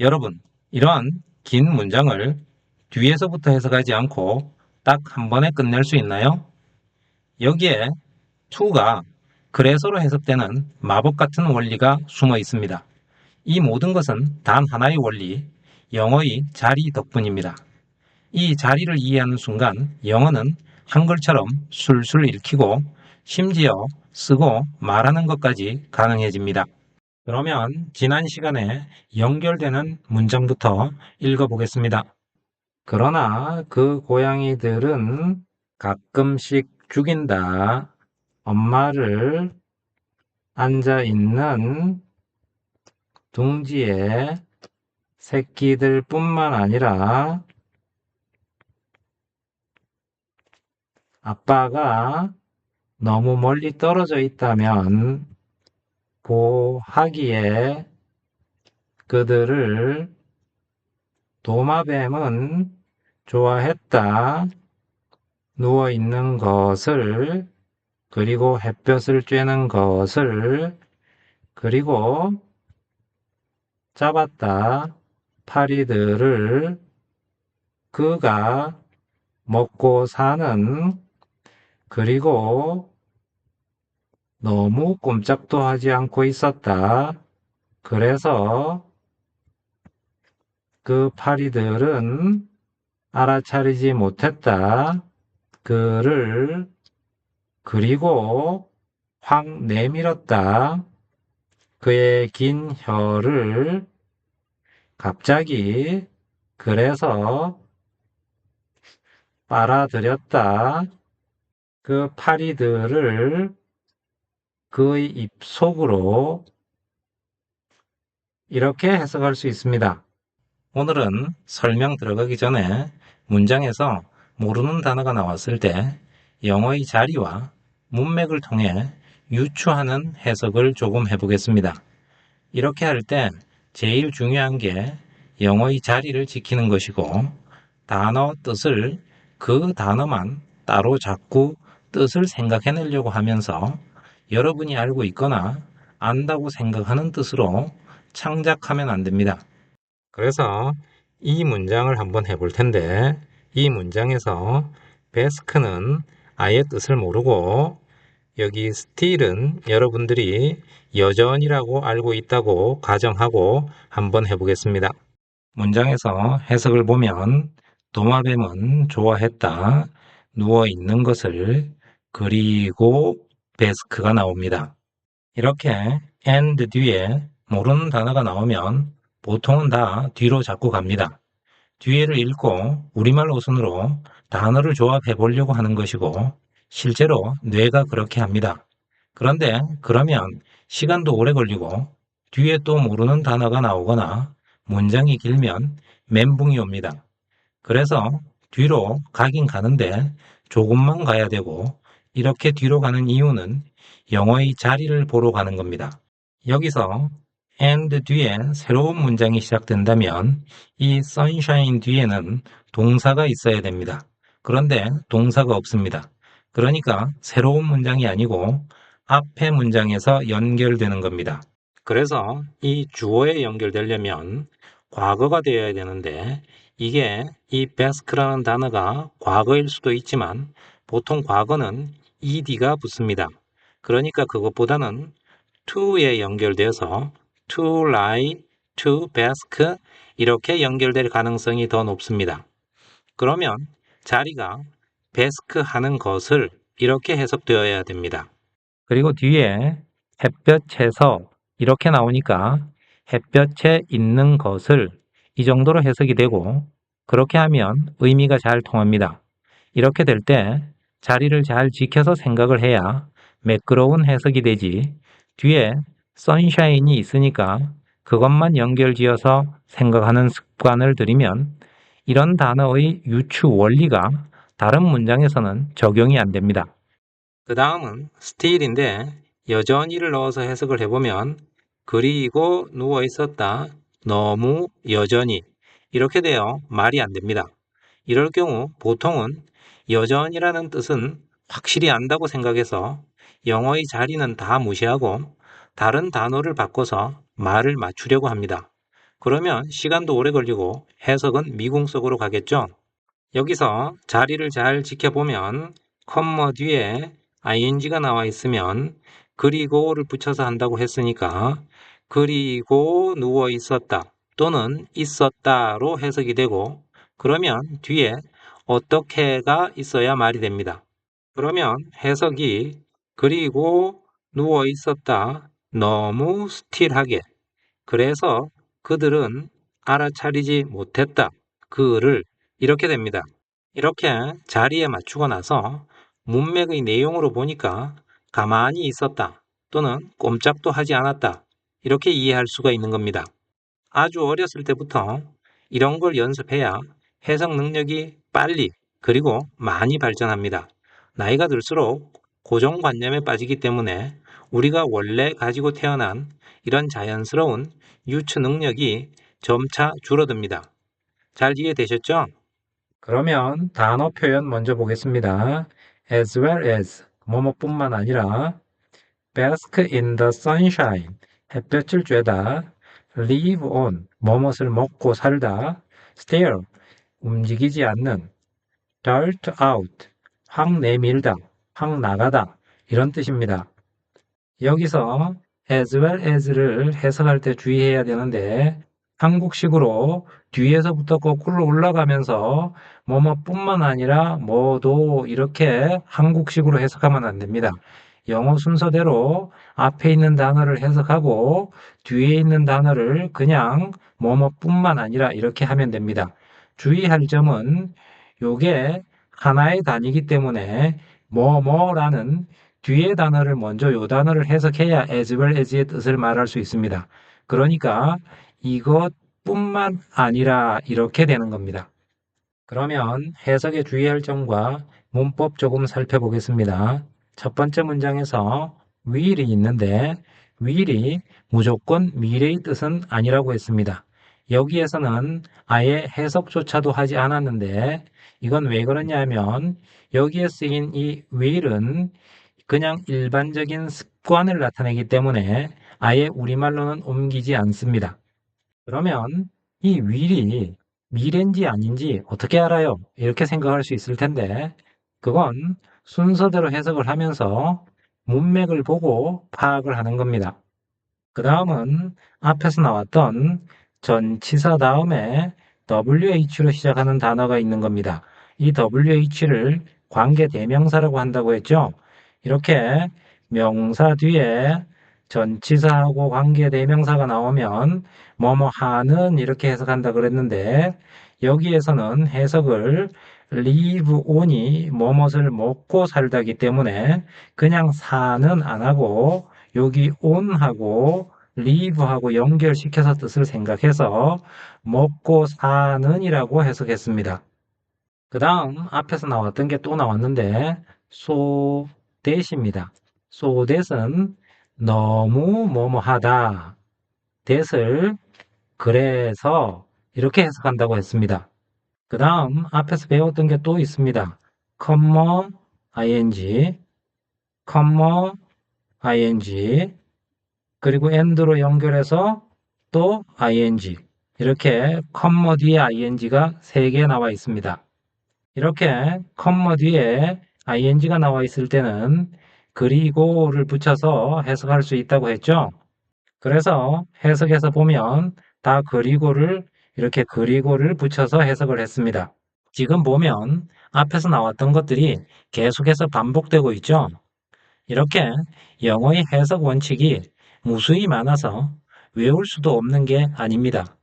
여러분, 이러한 긴 문장을 뒤에서부터 해석하지 않고 딱 한 번에 끝낼 수 있나요? 여기에 to가 그래서로 해석되는 마법 같은 원리가 숨어 있습니다. 이 모든 것은 단 하나의 원리, 영어의 자리 덕분입니다. 이 자리를 이해하는 순간 영어는 한글처럼 술술 읽히고 심지어 쓰고 말하는 것까지 가능해집니다. 그러면 지난 시간에 연결되는 문장부터 읽어보겠습니다. 그러나 그 고양이들은 가끔씩 죽인다. 엄마를 앉아있는 둥지의 새끼들뿐만 아니라 아빠가 너무 멀리 떨어져 있다면 보하기에 그들을 도마뱀은 좋아했다. 누워 있는 것을, 그리고 햇볕을 쬐는 것을, 그리고 잡았다. 파리들을 그가 먹고 사는, 그리고 너무 꼼짝도 하지 않고 있었다. 그래서 그 파리들은 알아차리지 못했다. 그를 그리고 확 내밀었다. 그의 긴 혀를 갑자기 그래서 빨아들였다. 그 파리들을 그의 입 속으로 이렇게 해석할 수 있습니다. 오늘은 설명 들어가기 전에 문장에서 모르는 단어가 나왔을 때 영어의 자리와 문맥을 통해 유추하는 해석을 조금 해보겠습니다. 이렇게 할 때 제일 중요한 게 영어의 자리를 지키는 것이고 단어 뜻을 그 단어만 따로 자꾸 뜻을 생각해내려고 하면서 여러분이 알고 있거나 안다고 생각하는 뜻으로 창작하면 안 됩니다. 그래서 이 문장을 한번 해볼 텐데 이 문장에서 베스크는 아예 뜻을 모르고 여기 still은 여러분들이 여전이라고 알고 있다고 가정하고 한번 해보겠습니다. 문장에서 해석을 보면 도마뱀은 좋아했다. 누워 있는 것을 그리고 베스크가 나옵니다. 이렇게 and 뒤에 모르는 단어가 나오면 보통은 다 뒤로 자꾸 갑니다. 뒤에를 읽고 우리말 어순으로 단어를 조합해 보려고 하는 것이고 실제로 뇌가 그렇게 합니다. 그런데 그러면 시간도 오래 걸리고 뒤에 또 모르는 단어가 나오거나 문장이 길면 멘붕이 옵니다. 그래서 뒤로 가긴 가는데 조금만 가야 되고 이렇게 뒤로 가는 이유는 영어의 자리를 보러 가는 겁니다. 여기서 and 뒤에 새로운 문장이 시작된다면 이 sunshine 뒤에는 동사가 있어야 됩니다. 그런데 동사가 없습니다. 그러니까 새로운 문장이 아니고 앞에 문장에서 연결되는 겁니다. 그래서 이 주어에 연결되려면 과거가 되어야 되는데 이게 이 bask라는 단어가 과거일 수도 있지만 보통 과거는 ed가 붙습니다. 그러니까 그것보다는 to에 연결돼서 to lie, to bask 이렇게 연결될 가능성이 더 높습니다. 그러면 자리가 bask 하는 것을 이렇게 해석되어야 됩니다. 그리고 뒤에 햇볕에서 이렇게 나오니까 햇볕에 있는 것을 이 정도로 해석이 되고 그렇게 하면 의미가 잘 통합니다. 이렇게 될 때 자리를 잘 지켜서 생각을 해야 매끄러운 해석이 되지 뒤에 선샤인이 있으니까 그것만 연결지어서 생각하는 습관을 들이면 이런 단어의 유추 원리가 다른 문장에서는 적용이 안 됩니다. 그 다음은 still인데 여전히를 넣어서 해석을 해보면 그리고 누워 있었다. 너무 여전히 이렇게 되어 말이 안 됩니다. 이럴 경우 보통은 여전이라는 뜻은 확실히 안다고 생각해서 영어의 자리는 다 무시하고 다른 단어를 바꿔서 말을 맞추려고 합니다. 그러면 시간도 오래 걸리고 해석은 미궁 속으로 가겠죠. 여기서 자리를 잘 지켜보면 컴마 뒤에 ing가 나와 있으면 그리고를 붙여서 한다고 했으니까 그리고 누워 있었다 또는 있었다로 해석이 되고 그러면 뒤에 어떻게가 있어야 말이 됩니다. 그러면 해석이 그리고 누워 있었다 너무 스틸하게 그래서 그들은 알아차리지 못했다. 그를 이렇게 됩니다. 이렇게 자리에 맞추고 나서 문맥의 내용으로 보니까 가만히 있었다 또는 꼼짝도 하지 않았다 이렇게 이해할 수가 있는 겁니다. 아주 어렸을 때부터 이런 걸 연습해야 해석 능력이 빨리 그리고 많이 발전합니다. 나이가 들수록 고정관념에 빠지기 때문에 우리가 원래 가지고 태어난 이런 자연스러운 유추 능력이 점차 줄어듭니다. 잘 이해되셨죠? 그러면 단어 표현 먼저 보겠습니다. as well as 뭐뭐뿐만 아니라 bask in the sunshine 햇볕을 쬐다 live on 뭐뭇을 먹고 살다 stare 움직이지 않는 dart out 확 내밀다 확 나가다 이런 뜻입니다. 여기서 as well as를 해석할 때 주의해야 되는데 한국식으로 뒤에서부터 거꾸로 올라가면서 뭐뭐뿐만 아니라 뭐도 이렇게 한국식으로 해석하면 안 됩니다. 영어 순서대로 앞에 있는 단어를 해석하고 뒤에 있는 단어를 그냥 뭐뭐뿐만 아니라 이렇게 하면 됩니다. 주의할 점은 요게 하나의 단위이기 때문에 뭐뭐라는 뒤에 단어를 먼저 요 단어를 해석해야 as well as의 뜻을 말할 수 있습니다. 그러니까 이것뿐만 아니라 이렇게 되는 겁니다. 그러면 해석에 주의할 점과 문법 조금 살펴보겠습니다. 첫 번째 문장에서 will이 있는데 will이 무조건 미래의 뜻은 아니라고 했습니다. 여기에서는 아예 해석조차도 하지 않았는데 이건 왜 그러냐면 여기에 쓰인 이 will은 그냥 일반적인 습관을 나타내기 때문에 아예 우리말로는 옮기지 않습니다. 그러면 이 will이 미래인지 아닌지 어떻게 알아요? 이렇게 생각할 수 있을 텐데 그건 순서대로 해석을 하면서 문맥을 보고 파악을 하는 겁니다. 그 다음은 앞에서 나왔던 전치사 다음에 WH로 시작하는 단어가 있는 겁니다. 이 WH를 관계대명사라고 한다고 했죠. 이렇게 명사 뒤에 전치사하고 관계대명사가 나오면 뭐뭐 하는 이렇게 해석한다 그랬는데 여기에서는 해석을 live on이 뭐뭇을 먹고 살다기 때문에 그냥 사는 안 하고 여기 on하고 live하고 연결시켜서 뜻을 생각해서 먹고 사는 이라고 해석했습니다. 그 다음 앞에서 나왔던 게 또 나왔는데 so that입니다. so that은 너무 뭐뭐하다. that을 그래서 이렇게 해석한다고 했습니다. 그 다음 앞에서 배웠던 게 또 있습니다. comma ing, comma ing, 그리고 and로 연결해서 또 ing. 이렇게 comma 뒤에 ing가 3개 나와 있습니다. 이렇게 comma 뒤에 ing가 나와 있을 때는 그리고를 붙여서 해석할 수 있다고 했죠. 그래서 해석에서 보면 다 그리고를 이렇게 그리고를 붙여서 해석을 했습니다. 지금 보면 앞에서 나왔던 것들이 계속해서 반복되고 있죠. 이렇게 영어의 해석 원칙이 무수히 많아서 외울 수도 없는 게 아닙니다.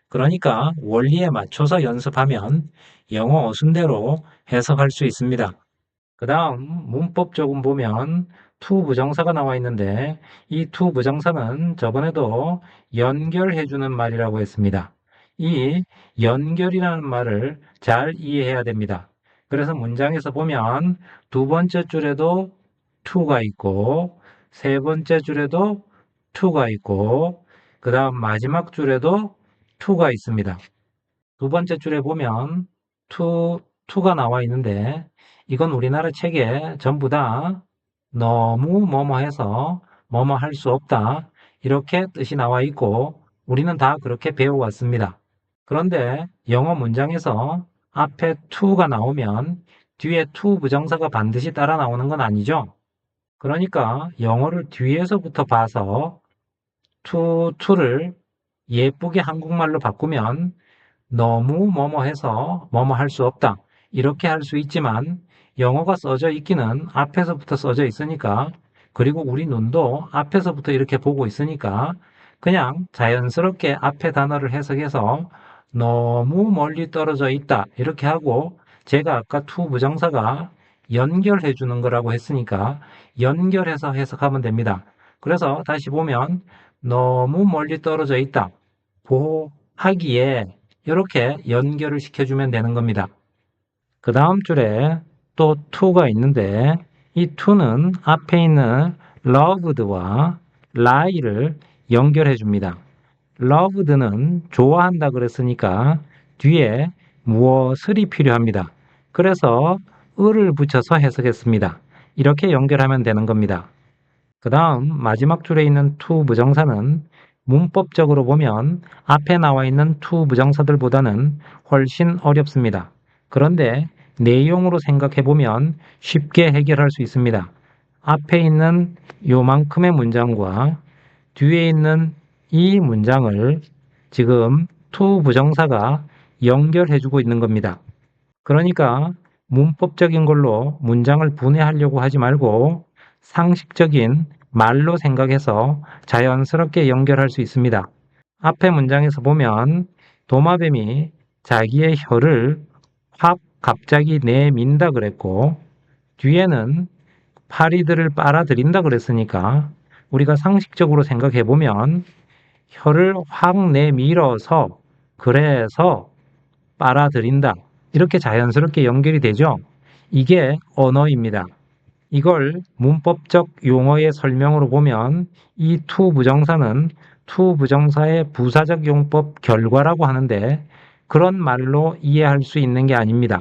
그러니까 원리에 맞춰서 연습하면 영어 어순대로 해석할 수 있습니다. 그 다음 문법 조금 보면 to 부정사가 나와 있는데 이 to 부정사는 저번에도 연결해주는 말이라고 했습니다. 이 연결이라는 말을 잘 이해해야 됩니다. 그래서 문장에서 보면 두 번째 줄에도 to가 있고 세 번째 줄에도 to가 있고 그 다음 마지막 줄에도 to가 있습니다. 두 번째 줄에 보면 to가 나와 있는데 이건 우리나라 책에 전부 다 너무 뭐뭐 해서 뭐뭐 할 수 없다 이렇게 뜻이 나와 있고 우리는 다 그렇게 배워왔습니다. 그런데 영어 문장에서 앞에 to가 나오면 뒤에 to 부정사가 반드시 따라 나오는 건 아니죠? 그러니까 영어를 뒤에서부터 봐서 to를 예쁘게 한국말로 바꾸면 너무 뭐뭐 해서 뭐뭐 할 수 없다. 이렇게 할 수 있지만 영어가 써져 있기는 앞에서부터 써져 있으니까 그리고 우리 눈도 앞에서부터 이렇게 보고 있으니까 그냥 자연스럽게 앞에 단어를 해석해서 너무 멀리 떨어져 있다. 이렇게 하고 제가 아까 to 부정사가 연결해 주는 거라고 했으니까 연결해서 해석하면 됩니다. 그래서 다시 보면 너무 멀리 떨어져 있다. 보하기에 이렇게 연결을 시켜주면 되는 겁니다. 그 다음 줄에 또 to가 있는데 이 to는 앞에 있는 loved와 lie를 연결해 줍니다. loved는 좋아한다 그랬으니까 뒤에 무엇을이 필요합니다. 그래서 을을 붙여서 해석했습니다. 이렇게 연결하면 되는 겁니다. 그 다음 마지막 줄에 있는 to 부정사는 문법적으로 보면 앞에 나와 있는 to 부정사들보다는 훨씬 어렵습니다. 그런데 내용으로 생각해 보면 쉽게 해결할 수 있습니다. 앞에 있는 요만큼의 문장과 뒤에 있는 이 문장을 지금 to 부정사가 연결해 주고 있는 겁니다. 그러니까 문법적인 걸로 문장을 분해하려고 하지 말고 상식적인 말로 생각해서 자연스럽게 연결할 수 있습니다. 앞에 문장에서 보면 도마뱀이 자기의 혀를 확 갑자기 내민다 그랬고 뒤에는 파리들을 빨아들인다 그랬으니까 우리가 상식적으로 생각해 보면 혀를 확 내밀어서 그래서 빨아들인다. 이렇게 자연스럽게 연결이 되죠. 이게 언어입니다. 이걸 문법적 용어의 설명으로 보면 이 to 부정사는 to 부정사의 부사적 용법 결과라고 하는데 그런 말로 이해할 수 있는 게 아닙니다.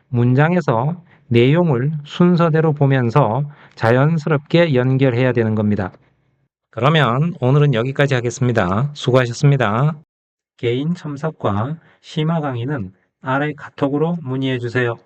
문장에서 내용을 순서대로 보면서 자연스럽게 연결해야 되는 겁니다. 그러면 오늘은 여기까지 하겠습니다. 수고하셨습니다. 개인 첨삭과 심화 강의는 아래 카톡으로 문의해 주세요.